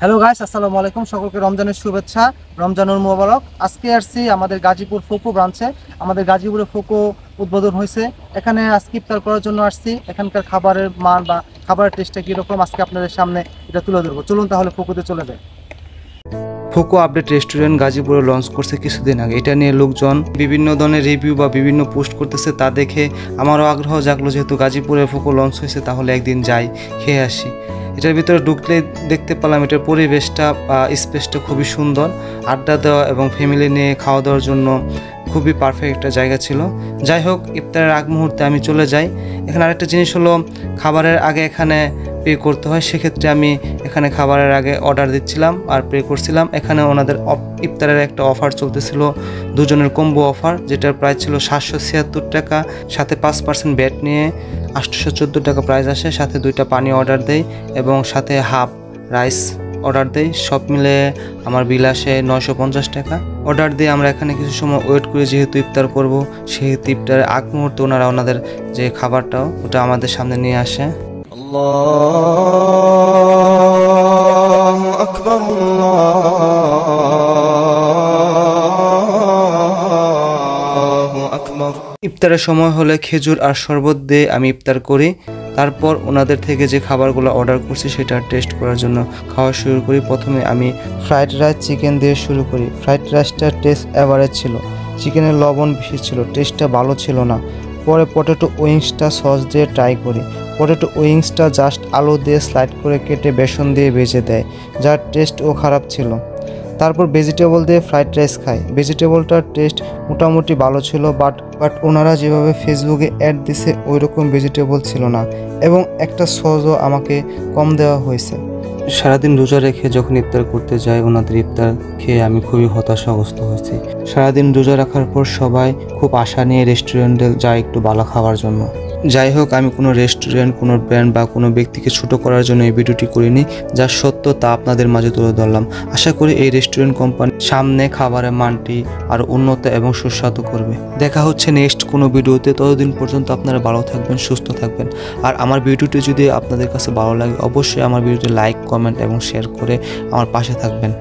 Hello guys, আসসালামু আলাইকুম। সকলকে রমজানের শুভেচ্ছা, রমজানুল মোবারক। আজকে আসছি আমাদের গাজীপুর ফোকো ব্রাঞ্চে। আমাদের গাজীপুরে ফোকো উদ্বোধন হয়েছে। এখানে আজকে ইফতার করার জন্য আসছি। এখানকার খাবারের মান বা খাবারের টেস্টটা কীরকম আজকে আপনাদের সামনে এটা তুলে ধরবো। চলুন তাহলে ফোকোতে চলে যাই। ফোকো আপডেট রেস্টুরেন্ট গাজীপুরে লঞ্চ করছে কিছুদিন আগে। এটা নিয়ে লোকজন বিভিন্ন ধরনের রিভিউ বা বিভিন্ন পোস্ট করতেছে, তা দেখে আমারও আগ্রহ জাগলো, যেহেতু গাজীপুরে ফোকো লঞ্চ হয়েছে তাহলে একদিন যাই, খেয়ে আসি। এটার ভিতরে ঢুকলে দেখতে পেলাম এটার পরিবেশটা বা স্পেসটা খুবই সুন্দর। আড্ডা দেওয়া এবং ফ্যামিলি নিয়ে খাওয়া দাওয়ার জন্য খুবই পারফেক্ট একটা জায়গা ছিল। যাই হোক, ইফতারের আগ মুহূর্তে আমি চলে যাই। এখানে আরেকটা জিনিস হলো, খাবারের আগে এখানে পে করতে হয়। সেক্ষেত্রে আমি এখানে খাবারের আগে অর্ডার দিচ্ছিলাম আর পে করছিলাম। এখানে ওনাদের ইফতারের একটা অফার চলতেছিল, দুজনের কম্বো অফার, যেটার প্রাইস ছিল 776 টাকা, সাথে 5% ব্যাট নিয়ে 814 টাকা প্রাইস আসে। সাথে 2টা পানি অর্ডার দেয় এবং সাথে হাফ রাইস অর্ডার দেয়। সব মিলে আমার বিল আসে 950 টাকা। অর্ডার দিয়ে আমরা এখানে কিছু সময় ওয়েট করি, যেহেতু ইফতার করব। সেহেতু ইফতারের আগ মুহূর্তে ওনারা ওনাদের যে খাবারটাও ওটা আমাদের সামনে নিয়ে আসে। আল্লাহু আকবার, আল্লাহু আকবার। ইফতারের সময় হলে খেজুর আর শরবত দিয়ে আমি ইফতার করি। তারপর ওনাদের থেকে যে খাবারগুলো অর্ডার করছি সেটা টেস্ট করার জন্য খাওয়া শুরু করি। প্রথমে আমি ফ্রাইড রাইস চিকেন দিয়ে শুরু করি। ফ্রাইড রাইসটার টেস্ট অ্যাভারেজ ছিল, চিকেনের লবণ বেশি ছিল, টেস্টটা ভালো ছিল না। পরে পটেটো উইংসটা সস দিয়ে ট্রাই করি। পটেটো উইংসটা জাস্ট আলু দিয়ে স্লাইড করে কেটে বেসন দিয়ে ভেজে দেয়, যার টেস্টও খারাপ ছিল। তারপর ভেজিটেবল দিয়ে ফ্রাইড রাইস খাই। ভেজিটেবলটার টেস্ট মোটামুটি ভালো ছিল, বাট ওনারা যেভাবে ফেসবুকে অ্যাড দিছে ওই রকম ভেজিটেবল ছিল না, এবং একটা সসও আমাকে কম দেওয়া হয়েছে। সারাদিন রোজা রেখে যখন ইফতার করতে যাই, ওনাদের ইফতার খেয়ে আমি খুবই হতাশাগ্রস্ত হয়েছি। সারাদিন রোজা রাখার পর সবাই খুব আশা নিয়ে রেস্টুরেন্টে যায় একটু ভালো খাওয়ার জন্য। যাই হোক, আমি কোনো রেস্টুরেন্ট, কোনো ব্র্যান্ড বা কোনো ব্যক্তিকে ছোট করার জন্য এই ভিডিওটি করিনি। যা সত্য তা আপনাদের মাঝে তুলে ধরলাম। আশা করি এই রেস্টুরেন্ট কোম্পানি সামনে খাবারের মানটি আরও উন্নত এবং সুস্বাদু করবে। দেখা হচ্ছে নেক্সট কোনো ভিডিওতে। ততদিন পর্যন্ত আপনারা ভালো থাকবেন, সুস্থ থাকবেন। আর আমার ভিডিওটি যদি আপনাদের কাছে ভালো লাগে, অবশ্যই আমার ভিডিওটি লাইক, কমেন্ট এবং শেয়ার করে আমার পাশে থাকবেন।